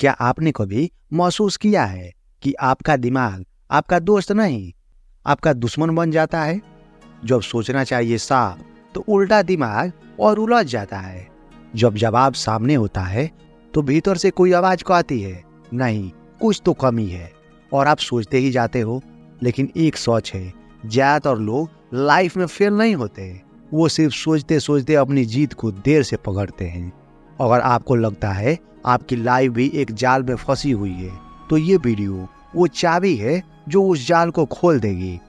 क्या आपने कभी महसूस किया है कि आपका दिमाग आपका दोस्त नहीं, आपका दुश्मन बन जाता है? जब सोचना चाहिए साफ, तो उल्टा दिमाग और उलझ जाता है। जब जवाब सामने होता है, तो भीतर से कोई आवाज कहती है, नहीं, कुछ तो कमी है, और आप सोचते ही जाते हो। लेकिन एक सोच है, ज्यादातर लोग लाइफ में फेल नहीं होते, वो सिर्फ सोचते सोचते अपनी जीत को देर से पकड़ते हैं। अगर आपको लगता है आपकी लाइफ भी एक जाल में फंसी हुई है, तो ये वीडियो वो चाबी है जो उस जाल को खोल देगी।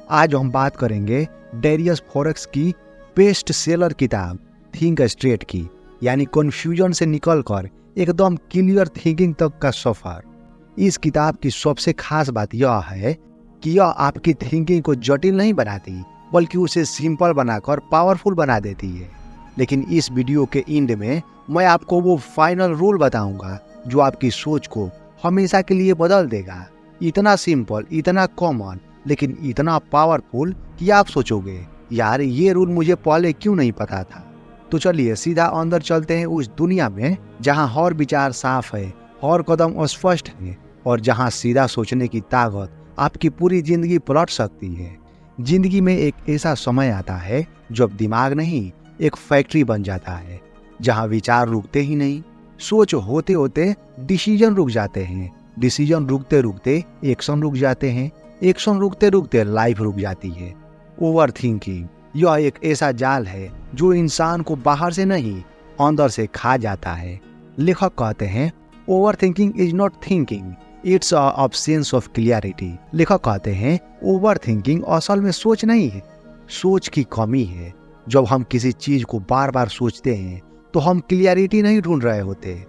आज हम बात करेंगे डेरियस फोरेक्स की बेस्ट सेलर किताब थिंक स्ट्रेट की, यानी कन्फ्यूजन से निकलकर एकदम क्लियर थिंकिंग तक का सफर। इस किताब की सबसे खास बात यह है कि यह आपकी थिंकिंग को जटिल नहीं बनाती, बल्कि उसे सिंपल बनाकर पावरफुल बना देती है। लेकिन इस वीडियो के एंड में मैं आपको वो फाइनल रूल बताऊंगा जो आपकी सोच को हमेशा के लिए बदल देगा। इतना सिंपल, इतना कॉमन, लेकिन इतना पावरफुल कि आप सोचोगे, यार ये रूल मुझे पहले क्यों नहीं पता था। तो चलिए सीधा अंदर चलते हैं उस दुनिया में जहां हर विचार साफ है, हर कदम स्पष्ट है, और जहां सीधा सोचने की ताकत आपकी पूरी जिंदगी पलट सकती है। जिंदगी में एक ऐसा समय आता है जब दिमाग नहीं, एक फैक्ट्री बन जाता है, जहां विचार रुकते ही नहीं, सोच होते होते डिसीजन रुक जाते हैं, डिसीजन रुकते रुकते एक्शन रुक जाते हैं, एक्शन रुकते रुकते लाइफ रुक जाती है। ओवर थिंकिंग यह एक ऐसा जाल है जो इंसान को बाहर से नहीं, अंदर से खा जाता है। लेखक कहते हैं, over thinking is not thinking, it's absence of clarity. लेखक कहते हैं, ओवर थिंकिंग असल में सोच नहीं है, सोच की कमी है। जब हम किसी चीज को बार बार सोचते हैं, तो हम क्लियरिटी नहीं ढूंढ रहे होते,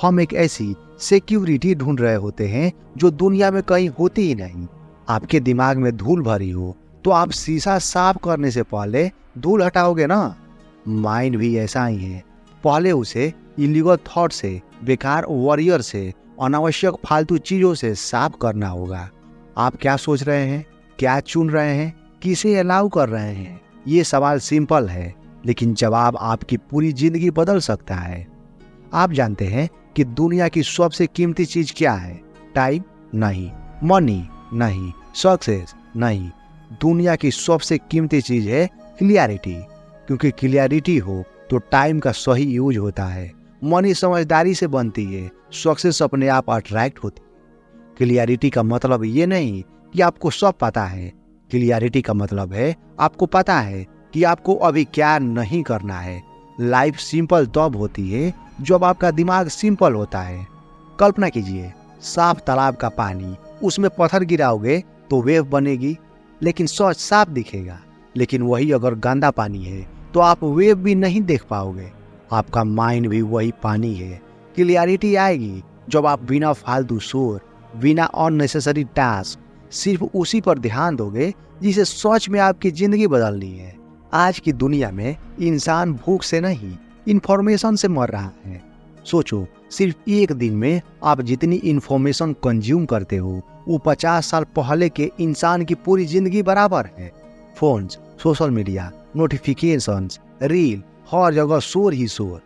हम एक ऐसी सिक्योरिटी ढूंढ रहे होते हैं जो दुनिया में कहीं होती ही नहीं। आपके दिमाग में धूल भरी हो, तो आप शीशा साफ करने से पहले धूल हटाओगे ना। माइंड भी ऐसा ही है, पहले उसे इलीगल थॉट से, बेकार वॉरियर से, अनावश्यक फालतू चीजों से साफ करना होगा। आप क्या सोच रहे हैं, क्या चुन रहे हैं, किसे अलाउ कर रहे हैं? ये सवाल सिंपल है, लेकिन जवाब आपकी पूरी जिंदगी बदल सकता है। आप जानते हैं कि दुनिया की सबसे कीमती चीज क्या है? टाइम नहीं, मनी नहीं, सक्सेस नहीं, दुनिया की सबसे कीमती चीज है क्लियरिटी। क्योंकि क्लियरिटी हो तो टाइम का सही यूज होता है, मनी समझदारी से बनती है, सक्सेस अपने आप अट्रैक्ट होती है। क्लियरिटी का मतलब ये नहीं कि आपको सब पता है, क्लियरिटी का मतलब है आपको पता है कि आपको अभी क्या नहीं करना है। लाइफ सिंपल तब होती है जब आपका दिमाग सिंपल होता है। कल्पना कीजिए, साफ तालाब का पानी, उसमें पत्थर गिराओगे तो वेव बनेगी, लेकिन सच साफ दिखेगा। लेकिन वही अगर गंदा पानी है तो आप वेव भी नहीं देख पाओगे। आपका माइंड भी वही पानी है। क्लियरिटी आएगी जब आप बिना फालतू शोर, बिना अननेसेसरी टास्क, सिर्फ उसी पर ध्यान दोगे जिसे सच में आपकी जिंदगी बदलनी है। आज की दुनिया में इंसान भूख से नहीं, इंफॉर्मेशन से मर रहा है। सोचो, सिर्फ एक दिन में आप जितनी इंफॉर्मेशन कंज्यूम करते हो, वो 50 साल पहले के इंसान की पूरी जिंदगी बराबर है। Phones, social media, notifications, reel, हर जगह शोर ही शोर।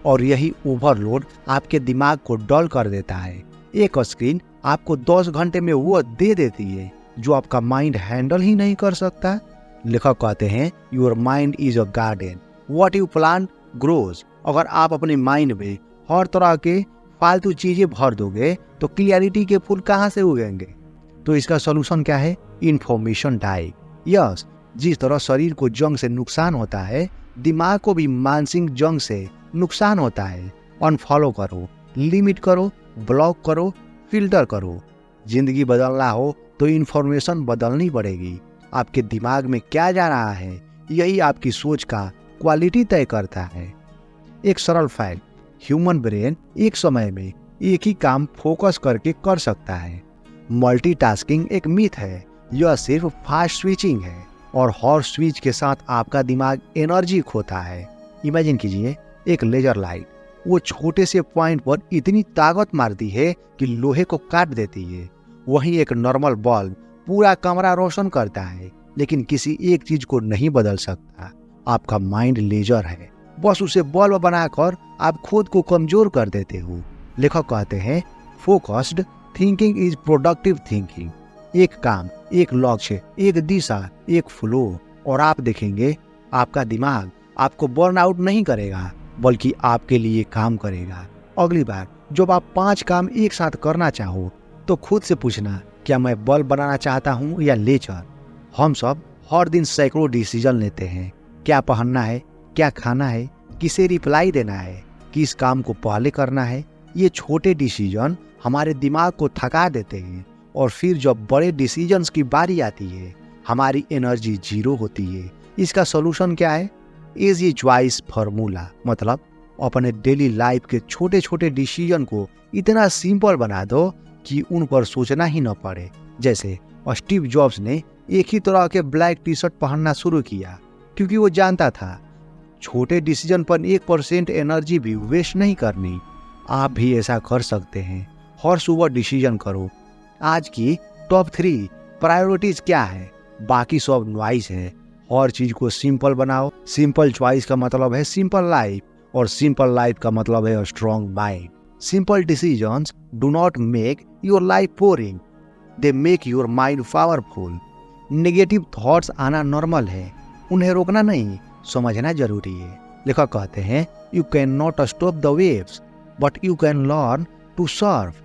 और यही ओवरलोड आपके दिमाग को डल कर देता है। एक स्क्रीन आपको 10 घंटे में वो दे देती है जो आपका माइंड हैंडल ही नहीं कर सकता। लेखक कहते हैं, your mind is a garden, what you plant grows. अगर आप अपने माइंड में हर तरह के फालतू चीजें भर दोगे तो क्लियरिटी के फूल कहाँ से उगेंगे? तो इसका सोल्यूशन क्या है? Information diet. यस, जिस तरह शरीर को जंग से नुकसान होता है, दिमाग को भी मानसिक जंग से नुकसान होता है। अनफॉलो करो, लिमिट करो, ब्लॉक करो, फिल्टर करो। जिंदगी बदलना हो तो इंफॉर्मेशन बदलनी पड़ेगी। आपके दिमाग में क्या जा रहा है, यही आपकी सोच का क्वालिटी तय करता है। एक सरल फैक्ट, ह्यूमन ब्रेन एक समय में एक ही काम फोकस करके कर सकता है। मल्टीटास्किंग एक मिथ है, यह सिर्फ फास्ट स्विचिंग है, और हर स्विच के साथ आपका दिमाग एनर्जी खोता है। इमेजिन कीजिए, एक लेजर लाइट, वो छोटे से पॉइंट पर इतनी ताकत मारती है कि लोहे को काट देती है। वहीं एक नॉर्मल बल्ब पूरा कमरा रोशन करता है, लेकिन किसी एक चीज को नहीं बदल सकता। आपका माइंड लेजर है, बस उसे बल्ब बनाकर आप खुद को कमजोर कर देते हो। लेखक कहते हैं focused thinking is productive thinking. एक काम, एक लक्ष्य, एक दिशा, एक फ्लो, और आप देखेंगे आपका दिमाग आपको बर्न आउट नहीं करेगा बल्कि आपके लिए काम करेगा। अगली बार जब आप 5 काम एक साथ करना चाहो तो खुद से पूछना, क्या मैं बल्ब बनाना चाहता हूँ या लेजर। हम सब हर दिन सैकड़ों डिसीजन लेते हैं। क्या पहनना है, क्या खाना है, किसे रिप्लाई देना है, किस काम को पहले करना है। ये छोटे डिसीजन हमारे दिमाग को थका देते हैं और फिर जब बड़े डिसीजंस की बारी आती है हमारी एनर्जी जीरो होती है। इसका सोल्यूशन क्या है? Easy choice formula. मतलब अपने डेली लाइफ के छोटे छोटे डिसीजन को इतना सिंपल बना दो कि उन पर सोचना ही न पड़े। जैसे स्टीव जॉब्स ने एक ही तरह के ब्लैक टी शर्ट पहनना शुरू किया क्योंकि वो जानता था छोटे डिसीजन पर 1% एनर्जी भी वेस्ट नहीं करनी। आप भी ऐसा कर सकते हैं। हर सुबह डिसीजन करो, आज की टॉप 3 प्रायोरिटीज क्या है, बाकी सब नॉइस है। हर चीज को सिंपल बनाओ। सिंपल चॉइस का मतलब है सिंपल लाइफ, और सिंपल लाइफ का मतलब है strong mind. Simple decisions do not make your life boring, they make your mind powerful. Negative thoughts आना नॉर्मल है, उन्हें रोकना नहीं, समझना जरूरी है। लेखक कहते हैं you can not stop the waves but you can learn to surf.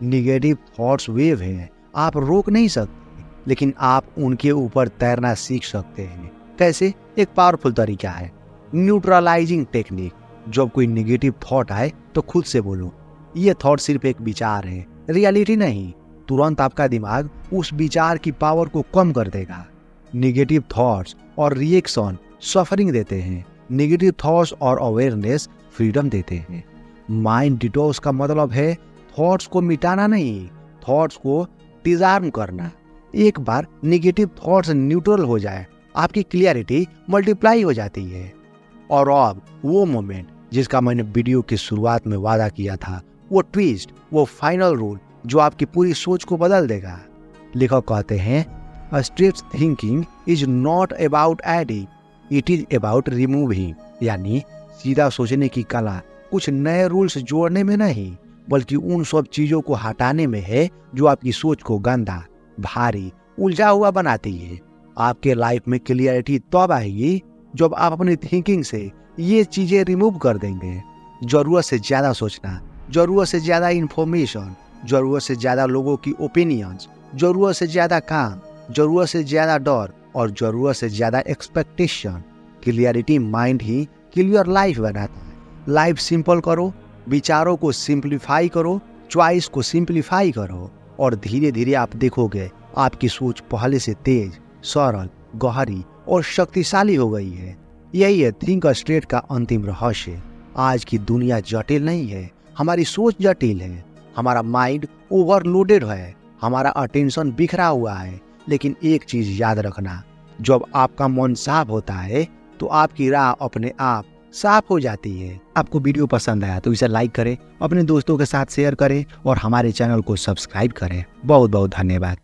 Negative thoughts wave हैं, आप रोक नहीं सकते लेकिन आप उनके ऊपर तैरना सीख सकते हैं। कैसे? एक पावरफुल तरीका है न्यूट्रलाइजिंग टेक्निक। जब कोई नेगेटिव थॉट आए तो खुद से बोलो, ये थॉट सिर्फ एक विचार है, रियलिटी नहीं। तुरंत आपका दिमाग उस विचार की पावर को कम कर देगा। नेगेटिव थॉट्स और रिएक्शन सफरिंग देते हैं, नेगेटिव थॉट्स और अवेयरनेस फ्रीडम देते हैं। माइंड डिटॉक्स का मतलब है थॉट्स को मिटाना नहीं, थॉट्स को डिसआर्म करना। एक बार नेगेटिव थॉट्स न्यूट्रल हो जाए आपकी क्लियरिटी मल्टीप्लाई हो जाती है। और अब वो मोमेंट जिसका मैंने वीडियो की शुरुआत में वादा किया था, वो ट्विस्ट, वो फाइनल रूल जो आपकी पूरी सोच को बदल देगा। लेखक कहते हैं straight thinking is not about adding, it is about removing. यानी सीधा सोचने की कला कुछ नए रूल्स जोड़ने में नहीं बल्कि उन सब चीजों को हटाने में है जो आपकी सोच को गंदा, भारी, उलझा हुआ बनाती है। आपके लाइफ में क्लियरिटी तब आएगी जब आप अपनी थिंकिंग से ये चीजें रिमूव कर देंगे। जरूरत से ज्यादा सोचना, जरूरत से ज्यादा इंफॉर्मेशन, जरूरत से ज्यादा लोगों की ओपिनियंस, जरूरत से ज्यादा काम, जरूरत से ज्यादा डर और जरूरत से ज्यादा एक्सपेक्टेशन। क्लियरिटी माइंड ही क्लियर लाइफ बनाता है। लाइफ सिंपल करो, विचारों को सिंप्लीफाई करो, चॉइस को सिंप्लीफाई करो और धीरे धीरे आप देखोगे आपकी सोच पहले से तेज, सरल, गहरी और शक्तिशाली हो गई है। यही है थिंक स्ट्रेट का अंतिम रहस्य। आज की दुनिया जटिल नहीं है, हमारी सोच जटिल है। हमारा माइंड ओवरलोडेड है, हमारा अटेंशन बिखरा हुआ है। लेकिन एक चीज याद रखना, जब आपका मन साफ होता है तो आपकी राह अपने आप साफ हो जाती है। आपको वीडियो पसंद आया तो इसे लाइक करें, अपने दोस्तों के साथ शेयर करें और हमारे चैनल को सब्सक्राइब करें। बहुत बहुत धन्यवाद।